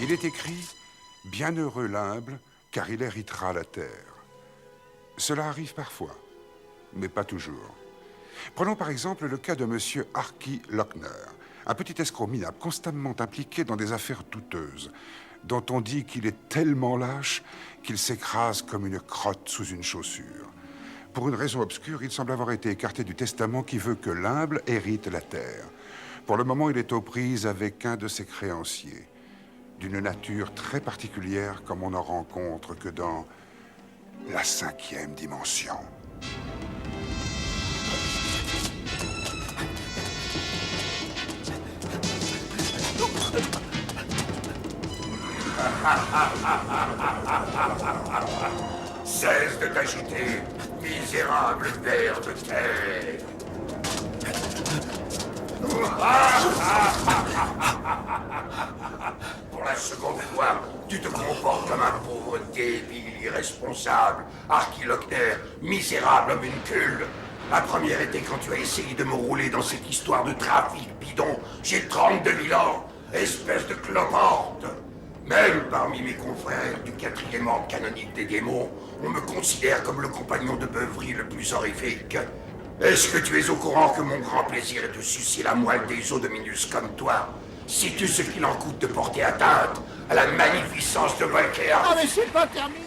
Il est écrit « Bienheureux l'humble, car il héritera la terre ». Cela arrive parfois, mais pas toujours. Prenons par exemple le cas de M. Archie Lochner, un petit escroc minable constamment impliqué dans des affaires douteuses, dont on dit qu'il est tellement lâche qu'il s'écrase comme une crotte sous une chaussure. Pour une raison obscure, il semble avoir été écarté du testament qui veut que l'humble hérite la terre. Pour le moment, il est aux prises avec un de ses créanciers, d'une nature très particulière comme on n'en rencontre que dans la 5e dimension. Cesse de t'agiter, misérable ver de terre. Pour la seconde fois, tu te comportes comme un pauvre débile irresponsable, Archie Lochner, misérable homme incule. La première était quand tu as essayé de me rouler dans cette histoire de trafic bidon. J'ai 32 000 ans, espèce de cloporte. Même parmi mes confrères du 4e ordre canonique des démons, on me considère comme le compagnon de beuverie le plus horrifique. Est-ce que tu es au courant que mon grand plaisir est de sucer la moelle des os de Minus comme toi? Sais-tu ce qu'il en coûte de porter atteinte à la magnificence de Volker? Ah mais c'est pas terminé!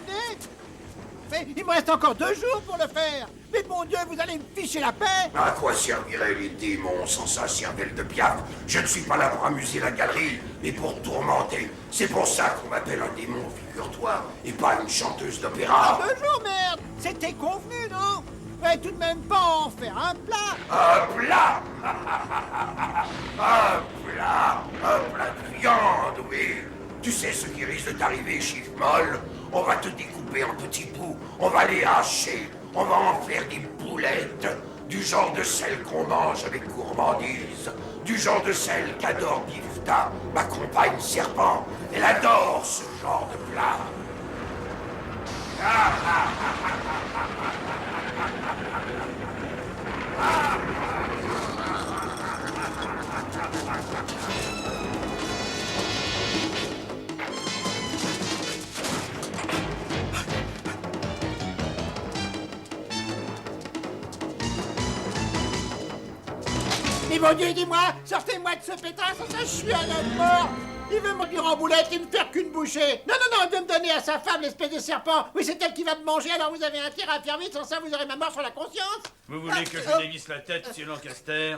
Mais il me reste encore 2 jours pour le faire! Mais mon Dieu, vous allez me ficher la paix! À quoi serviraient les démons sans sa cervelle de piaf? Je ne suis pas là pour amuser la galerie, mais pour tourmenter. C'est pour ça qu'on m'appelle un démon, figure-toi, et pas une chanteuse d'opéra. 2 jours, merde! C'était convenu, non? Mais tout de même pas en faire un plat! Un plat! Un plat de viande, oui. Tu sais ce qui risque de t'arriver, chiffre molle? On va te découper en petits bouts, on va les hacher, on va en faire des boulettes, du genre de celles qu'on mange avec gourmandise, du genre de celles qu'adore Gifta, ma compagne serpent. Elle adore ce genre de plat. Mais mon Dieu, dis-moi, sortez-moi de ce pétard, sans ça je suis à la mort! Il veut me dire en boulette et me faire qu'une bouchée! Non, non, non, il veut me donner à sa femme, l'espèce de serpent! Oui, c'est elle qui va me manger, alors vous avez intérêt à faire vite, sans ça vous aurez ma mort sur la conscience! Vous voulez que je dévisse la tête, monsieur Lancaster?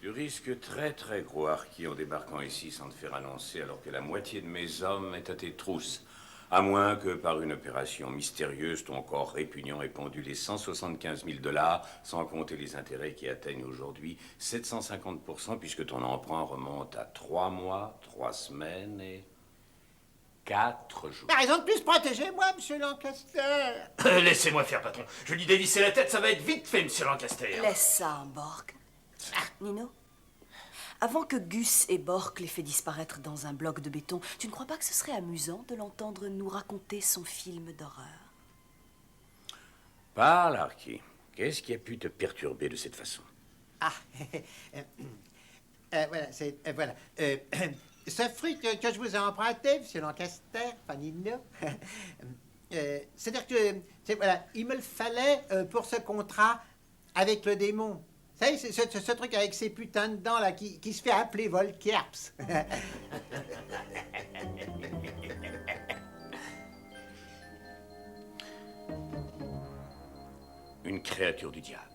Tu risques très très gros, Archie, en débarquant ici sans te faire annoncer alors que la moitié de mes hommes est à tes trousses. À moins que par une opération mystérieuse, ton corps répugnant ait pendu les 175 000 $, sans compter les intérêts qui atteignent aujourd'hui 750%, puisque ton emprunt remonte à 3 mois, 3 semaines et 4 jours. T'as raison de plus protéger moi, monsieur Lancaster! Laissez-moi faire, patron. Je dis dévisser la tête, ça va être vite fait, monsieur Lancaster. Laisse ça, Bork. Nino, avant que Gus et Bork les fait disparaître dans un bloc de béton, tu ne crois pas que ce serait amusant de l'entendre nous raconter son film d'horreur? Parle, Archie. Qu'est-ce qui a pu te perturber de cette façon? Ah, voilà, c'est... voilà. Ce fruit que je vous ai emprunté, monsieur Lancaster, Fanino, c'est-à-dire que, voilà, il me le fallait pour ce contrat avec le démon. Vous savez, c'est ce truc avec ces putains de dents, là, qui se fait appeler Volkerps. Une créature du diable.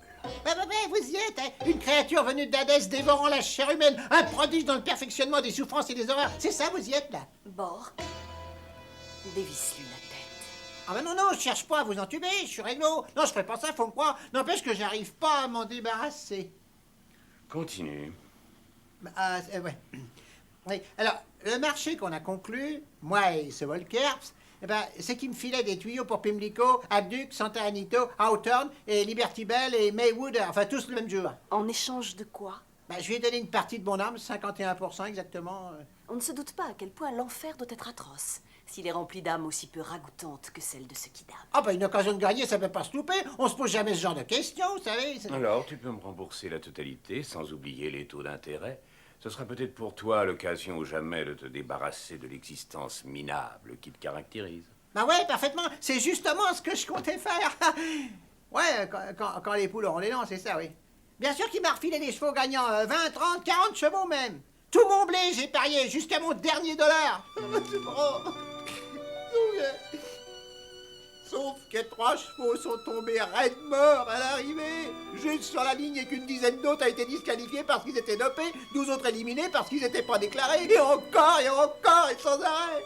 Vous y êtes, hein? Une créature venue d'Hadès dévorant la chair humaine, un prodige dans le perfectionnement des souffrances et des horreurs. C'est ça, vous y êtes, là? Bork, dévisse-lui la tête. Ah ben non, non, je cherche pas à vous entuber, je suis réglo. Non, je ferai pas ça, faut me croire. N'empêche que j'arrive pas à m'en débarrasser. Continue. Ouais. Oui, alors, le marché qu'on a conclu, moi et ce Volkerps, c'est qu'il me filait des tuyaux pour Pimlico, Aqueduc, Santa Anito, Hawthorne et Liberty Bell et Maywood, enfin tous le même jour. En échange de quoi? Je lui ai donné une partie de mon âme, 51% exactement. On ne se doute pas à quel point l'enfer doit être atroce. s'il est rempli d'âmes aussi peu ragoûtantes que celles de ce Kidam. Ah bah une occasion de gagner, ça peut pas se louper. On se pose jamais ce genre de questions, vous savez. Alors, tu peux me rembourser la totalité, sans oublier les taux d'intérêt. Ce sera peut-être pour toi l'occasion ou jamais de te débarrasser de l'existence minable qui te caractérise. Bah ouais, parfaitement. C'est justement ce que je comptais faire. Ouais, quand les poules auront les dents, c'est ça, oui. Bien sûr qu'il m'a refilé des chevaux gagnants, 20, 30, 40 chevaux même. Tout mon blé, j'ai parié, jusqu'à mon dernier dollar. C'est bon. Sauf que 3 chevaux sont tombés raides morts à l'arrivée. Juste sur la ligne et qu'une dizaine d'autres a été disqualifiés parce qu'ils étaient dopés, 12 autres éliminés parce qu'ils n'étaient pas déclarés, et encore, et sans arrêt.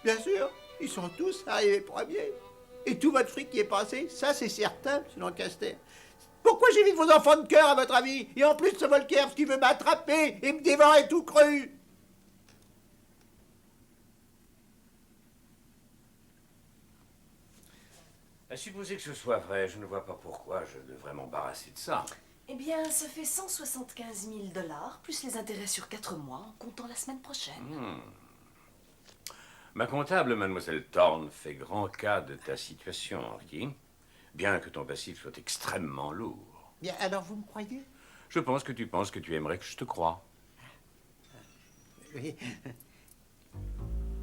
Bien sûr, ils sont tous arrivés premiers. Et tout votre fric qui est passé, ça c'est certain, monsieur Lancaster. Pourquoi j'évite vos enfants de cœur, à votre avis? Et en plus, ce Volker qui veut m'attraper et me dévorer tout cru. À supposer que ce soit vrai, je ne vois pas pourquoi je devrais m'embarrasser de ça. Eh bien, ça fait 175 000 $, plus les intérêts sur 4 mois, en comptant la semaine prochaine. Ma comptable, mademoiselle Thorne, fait grand cas de ta situation, Harky. Bien que ton passif soit extrêmement lourd. Bien, alors vous me croyez? Je pense que tu aimerais que je te croie. Oui.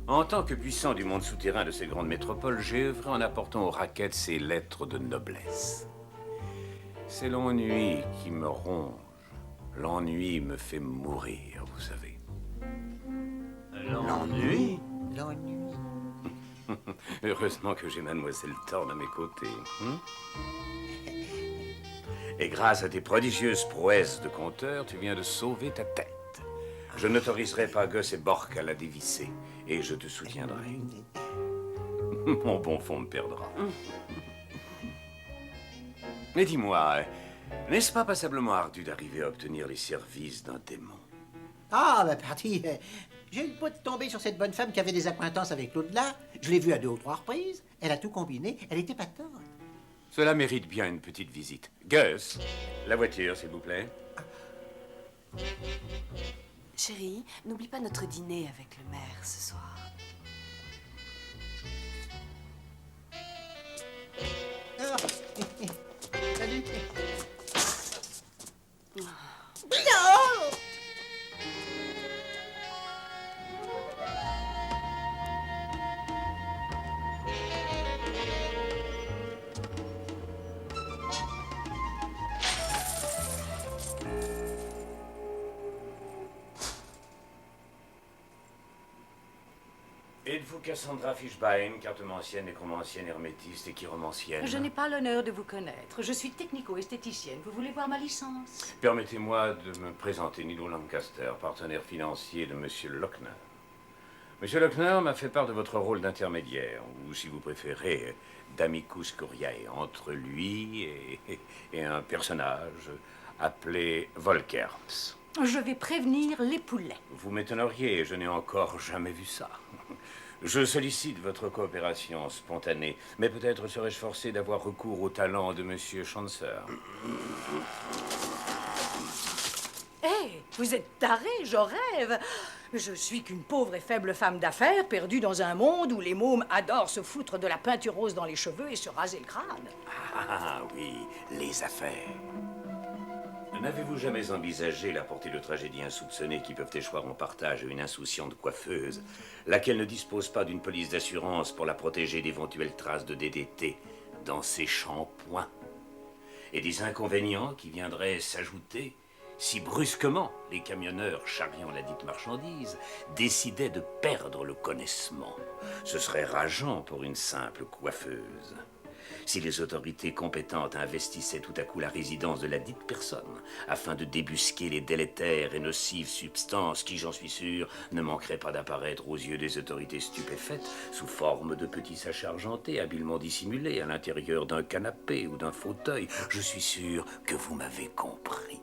En tant que puissant du monde souterrain de ces grandes métropoles, j'ai œuvré en apportant aux raquettes ces lettres de noblesse. C'est l'ennui qui me ronge. L'ennui me fait mourir, vous savez. L'ennui? L'ennui. Heureusement que j'ai mademoiselle Thorne à mes côtés. Et grâce à tes prodigieuses prouesses de conteur, tu viens de sauver ta tête. Je n'autoriserai pas Gus et Bork à la dévisser. Et je te soutiendrai. Mon bon fond me perdra. Mais dis-moi, n'est-ce pas passablement ardu d'arriver à obtenir les services d'un démon? Ah, bah parti. J'ai eu le pot de tomber sur cette bonne femme qui avait des accointances avec l'au-delà. Je l'ai vue à 2 ou 3 reprises. Elle a tout combiné. Elle était patente. Cela mérite bien une petite visite. Gus, la voiture, s'il vous plaît. Chérie, n'oublie pas notre dîner avec le maire ce soir. Alors, salut. Non! Êtes-vous Cassandra Fishbein, cartomancienne, nécromancienne, hermétiste et chiromancienne? Je n'ai pas l'honneur de vous connaître. Je suis technico-esthéticienne. Vous voulez voir ma licence? Permettez-moi de me présenter, Nilo Lancaster, partenaire financier de Monsieur Lochner. Monsieur Lochner m'a fait part de votre rôle d'intermédiaire, ou si vous préférez, d'amicus curiae, entre lui et un personnage appelé Volkerms. Je vais prévenir les poulets. Vous m'étonneriez, je n'ai encore jamais vu ça. Je sollicite votre coopération spontanée, mais peut-être serais-je forcé d'avoir recours au talent de Monsieur Chancer. Hé, vous êtes taré, je rêve. Je suis qu'une pauvre et faible femme d'affaires perdue dans un monde où les mômes adorent se foutre de la peinture rose dans les cheveux et se raser le crâne. Ah oui, les affaires. N'avez-vous jamais envisagé la portée de tragédies insoupçonnées qui peuvent échoir en partage à une insouciante coiffeuse, laquelle ne dispose pas d'une police d'assurance pour la protéger d'éventuelles traces de DDT dans ses shampoings? Et des inconvénients qui viendraient s'ajouter si brusquement les camionneurs charriant la dite marchandise décidaient de perdre le connaissement. Ce serait rageant pour une simple coiffeuse. Si les autorités compétentes investissaient tout à coup la résidence de la dite personne afin de débusquer les délétères et nocives substances qui, j'en suis sûr, ne manqueraient pas d'apparaître aux yeux des autorités stupéfaites sous forme de petits sachets argentés habilement dissimulés à l'intérieur d'un canapé ou d'un fauteuil, je suis sûr que vous m'avez compris.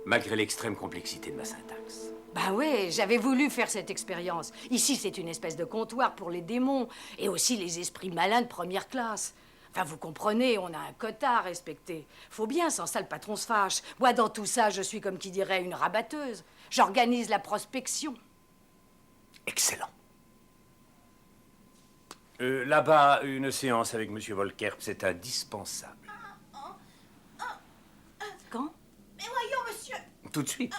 Malgré l'extrême complexité de ma syntaxe. Ben oui, j'avais voulu faire cette expérience. Ici, c'est une espèce de comptoir pour les démons et aussi les esprits malins de première classe. Enfin, vous comprenez, on a un quota à respecter. Faut bien, sans ça, le patron se fâche. Moi, dans tout ça, je suis, comme qui dirait, une rabatteuse. J'organise la prospection. Excellent. Là-bas, une séance avec Monsieur Volkerp, c'est indispensable. Quand? Mais voyons, monsieur. Tout de suite.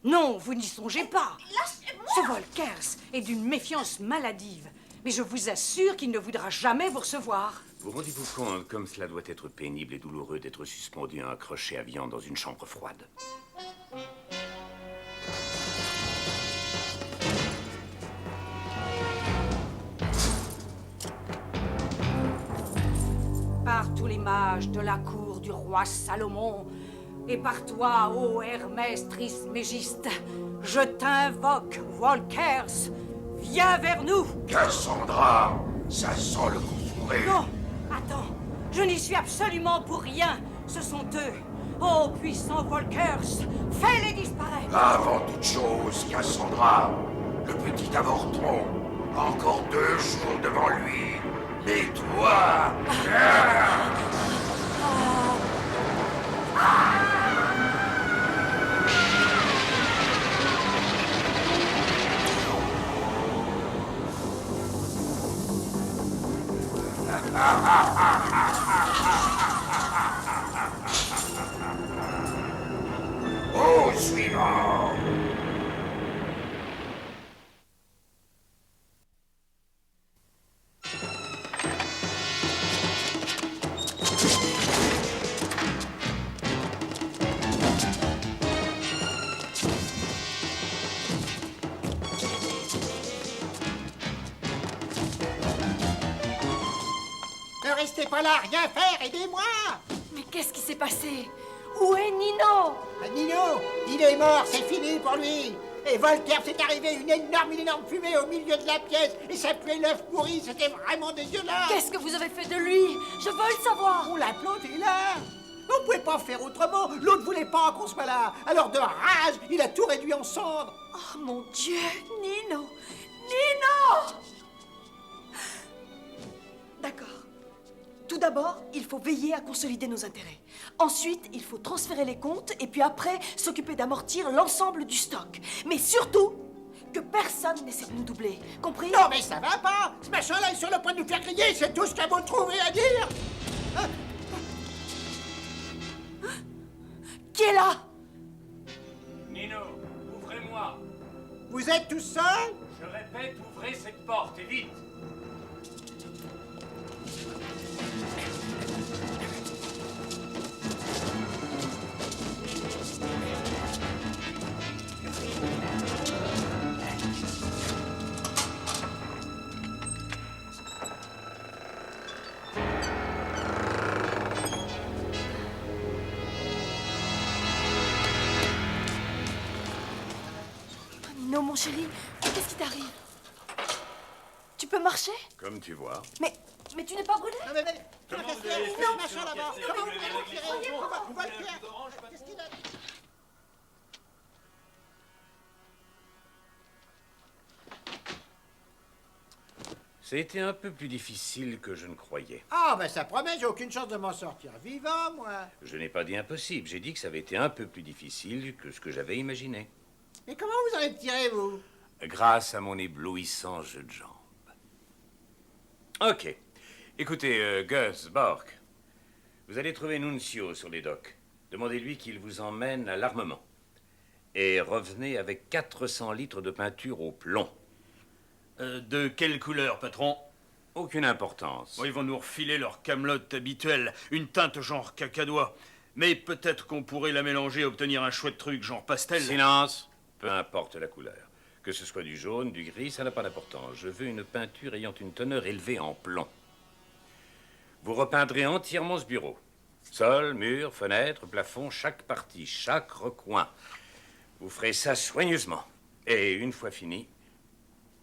Non, vous n'y songez pas. Lâchez-moi. Ce Volkers est d'une méfiance maladive. Mais je vous assure qu'il ne voudra jamais vous recevoir. Vous rendez-vous compte comme cela doit être pénible et douloureux d'être suspendu à un crochet à viande dans une chambre froide? Par tous les mages de la cour du roi Salomon, et par toi, ô Hermès Trismégiste, je t'invoque, Volkers, viens vers nous. Cassandra, ça sent le coup fourré. Non, attends, je n'y suis absolument pour rien. Ce sont eux. Ô puissant Volkers, fais-les disparaître. Avant toute chose, Cassandra, le petit avorton a encore 2 jours devant lui. Mais toi... Au suivant. Ne restez pas là, rien faire, aidez-moi. Mais qu'est-ce qui s'est passé? Où est Nino? Nino, il est mort, c'est fini pour lui. Et Volker, c'est arrivé une énorme fumée au milieu de la pièce. Et ça puait l'œuf pourri, c'était vraiment dégueulasse. Qu'est-ce que vous avez fait de lui? Je veux le savoir. On l'a planté là. On pouvait pas faire autrement. L'autre voulait pas qu'on soit là. Alors de rage, il a tout réduit en cendres. Oh mon Dieu, Nino! Nino! D'accord. Tout d'abord, il faut veiller à consolider nos intérêts. Ensuite, il faut transférer les comptes et puis après, s'occuper d'amortir l'ensemble du stock. Mais surtout, que personne n'essaie de nous doubler. Compris? Non mais ça va pas. Ce machin-là est sur le point de nous faire griller. C'est tout ce qu'à vous trouver à dire. Hein? Qui est là? Nino, ouvrez-moi. Vous êtes tout seul? Je répète, ouvrez cette porte, et vite. Nino, mon chéri, qu'est-ce qui t'arrive? Tu peux marcher? Comme tu vois. Mais tu n'es pas brûlé? Non mais qu'est-ce qu'il y a? Ce machin là-bas. Comment vous pouvez le tirer? On va le faire. Qu'est-ce qu'il a? C'était un peu plus difficile que je ne croyais. Ah ben ça promet, j'ai aucune chance de m'en sortir vivant, moi. Je n'ai pas dit impossible, j'ai dit que ça avait été un peu plus difficile que ce que j'avais imaginé. Mais comment vous en êtes tiré, vous? Grâce à mon éblouissant jeu de jambes. Ok. Écoutez, Gus, Bork, vous allez trouver Nunzio sur les docks. Demandez-lui qu'il vous emmène à l'armement. Et revenez avec 400 litres de peinture au plomb. De quelle couleur, patron? Aucune importance. Bon, ils vont nous refiler leur camelote habituelle, une teinte genre cacadois. Mais peut-être qu'on pourrait la mélanger et obtenir un chouette truc genre pastel. Silence. Peu importe la couleur. Que ce soit du jaune, du gris, ça n'a pas d'importance. Je veux une peinture ayant une teneur élevée en plomb. Vous repeindrez entièrement ce bureau. Sol, mur, fenêtre, plafond, chaque partie, chaque recoin. Vous ferez ça soigneusement. Et une fois fini,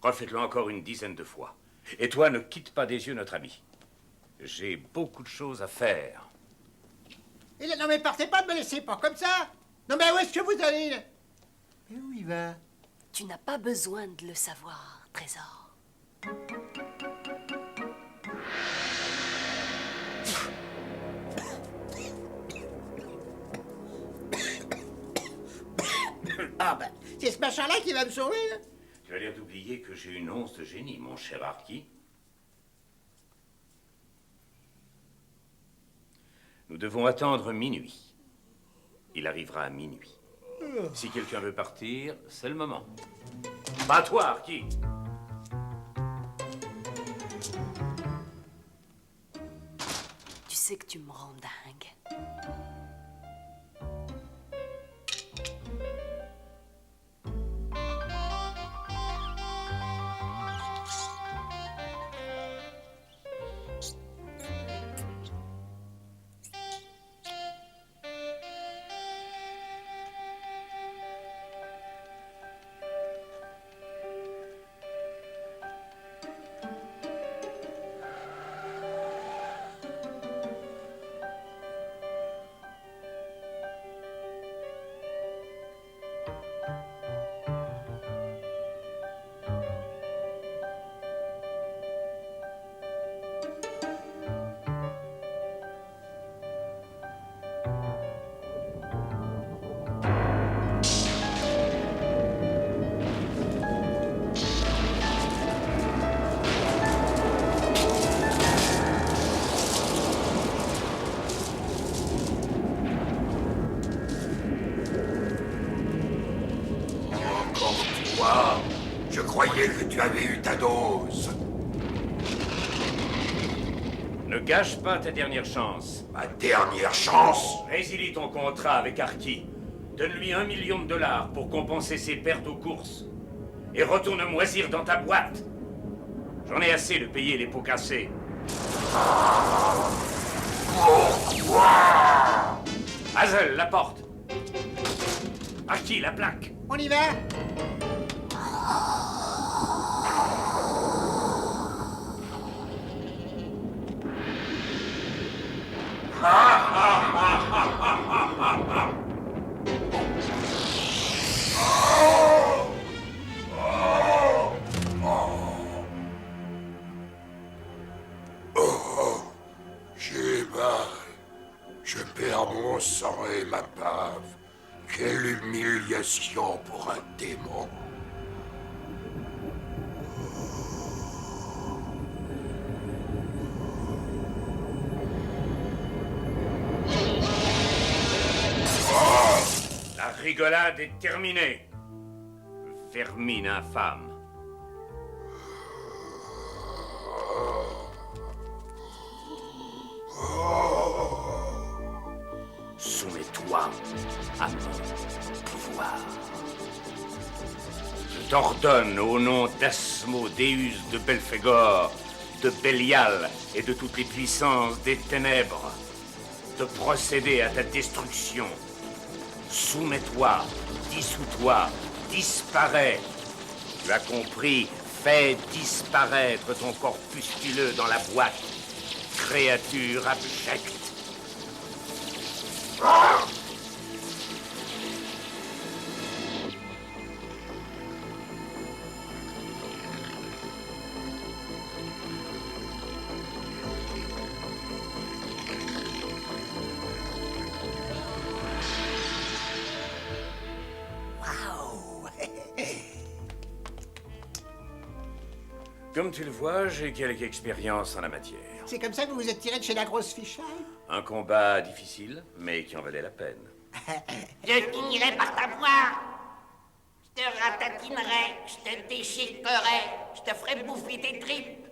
refaites-le encore une dizaine de fois. Et toi, ne quitte pas des yeux notre ami. J'ai beaucoup de choses à faire. Et là, non mais partez pas de me laisser pas comme ça. Non mais où est-ce que vous allez là? Et où il va? Tu n'as pas besoin de le savoir, trésor. Ah ben, c'est ce machin-là qui va me sauver, là. Tu as l'air d'oublier que j'ai une once de génie, mon cher Arky. Nous devons attendre minuit. Il arrivera à minuit. Si quelqu'un veut partir, c'est le moment. Pas toi, Arky. Tu sais que tu me rends dingue. Je croyais que tu avais eu ta dose. Ne gâche pas ta dernière chance. Ma dernière chance? Résilie ton contrat avec Arky. Donne-lui $1 million pour compenser ses pertes aux courses. Et retourne moisir dans ta boîte. J'en ai assez de payer les pots cassés. Pourquoi? Hazel, la porte. Arky, la plaque. On y va? J'ai mal. Je perds mon sang et ma bave. Quelle humiliation pour un démon. La rigolade est terminée. Vermine infâme. Soumets-toi à mon pouvoir. Je t'ordonne au nom d'Asmodeus de Belphégor, de Bélial et de toutes les puissances des ténèbres de procéder à ta destruction. Soumets-toi, dissous-toi, disparais. Tu as compris, fais disparaître ton corps pustuleux dans la boîte. Créature abjecte. Comme tu le vois, j'ai quelque expérience en la matière. C'est comme ça que vous vous êtes tiré de chez la grosse fichaille? Un combat difficile, mais qui en valait la peine. Je finirai par t'avoir. Je te ratatinerai, je te déchiquerai, je te ferai bouffer tes tripes.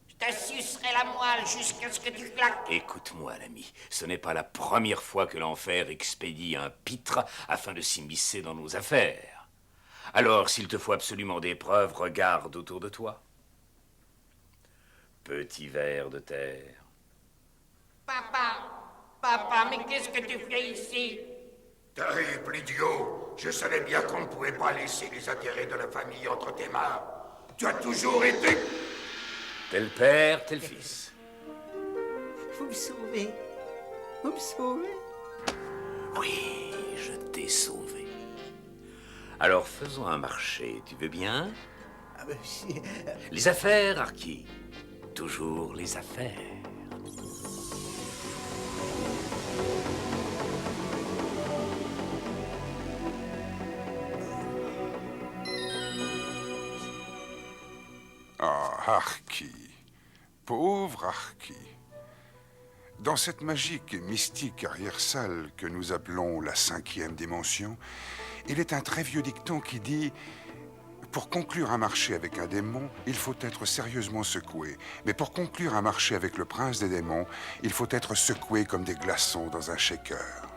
Je te sucerai la moelle jusqu'à ce que tu claques. Écoute-moi, l'ami, ce n'est pas la première fois que l'enfer expédie un pitre afin de s'immiscer dans nos affaires. Alors, s'il te faut absolument des preuves, regarde autour de toi. Petit ver de terre. Papa, mais qu'est-ce que tu fais ici? Terrible idiot. Je savais bien qu'on ne pouvait pas laisser les intérêts de la famille entre tes mains. Tu as toujours été... Tel père, tel fils. Vous me sauvez. Vous me sauvez. Oui, je t'ai sauvé. Alors faisons un marché, tu veux bien? Ah ben si... Les affaires, Arky. Toujours les affaires. Ah, Arky. Pauvre Arky. Dans cette magique et mystique arrière-salle que nous appelons la 5e dimension, il est un très vieux dicton qui dit « Pour conclure un marché avec un démon, il faut être sérieusement secoué. Mais pour conclure un marché avec le prince des démons, il faut être secoué comme des glaçons dans un shaker. »